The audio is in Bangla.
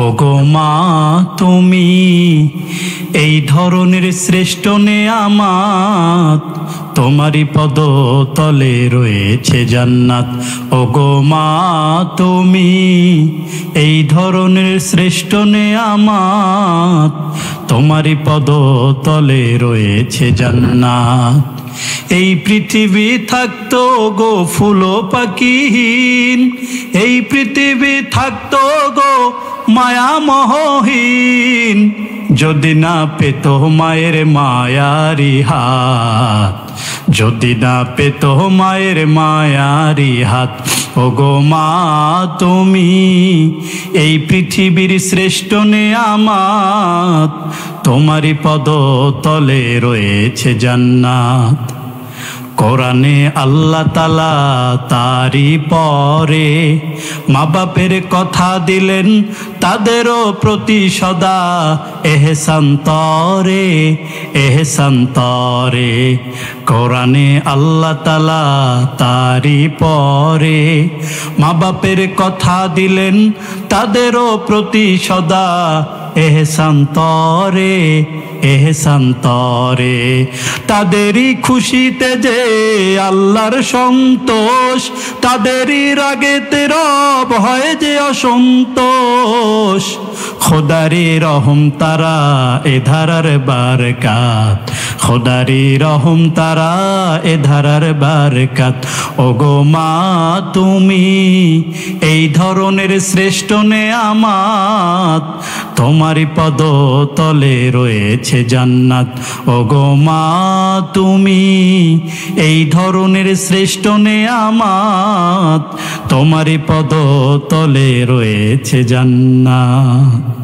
ওগো মা তুমি এই ধরনের শ্রেষ্ঠ নেয়ামত, তোমারই পদ তলে রয়েছে জান্নাত। ওগো মা তুমি এই ধরনের শ্রেষ্ঠ নেয়ামত, তোমারই পদ তলে রয়েছে জান্নাত। এই পৃথিবী থাকতো গো ফুল পাখিহীন, এই পৃথিবী থাকতো গো মায়া মোহহীন, যদি না পেত মায়ের মায়ারি হাত, যদি না পেত মায়ের মায়ারি হাত। ওগো মা তুমি এই পৃথিবীর শ্রেষ্ঠ নেয়ামত, তোমারই পদ তলে রয়েছে জান্নাত। কোরআনে আল্লাহ তাআলা তারই পরে মা বাপের কথা দিলেন, তাদেরও প্রতি সদা এহসান তরে, এহসান তরে। কোরআনে আল্লাহ তাআলা তারই পরে মা বাপের কথা দিলেন, তাদেরও প্রতি সদা এহসান তরে, এহসান তরে। তাদেরই খুশিতে যে আল্লাহর সন্তোষ, তাদেরই রাগেতে রব হয় যে অসন্তোষ। খোদারি রহম তারা এ ধারার বারকাত, খোদারি রহম তারা এ ধারার বারকাত। ওগো মা তুমি এই ধরনের শ্রেষ্ঠ নেয়ামত, তোমারই পদ তলে রয়েছে জান্নাত। ওগো মা তুমি এই ধরনের শ্রেষ্ঠ নেয়ামত, তোমারই পদ তলে রয়েছে জান্নাত।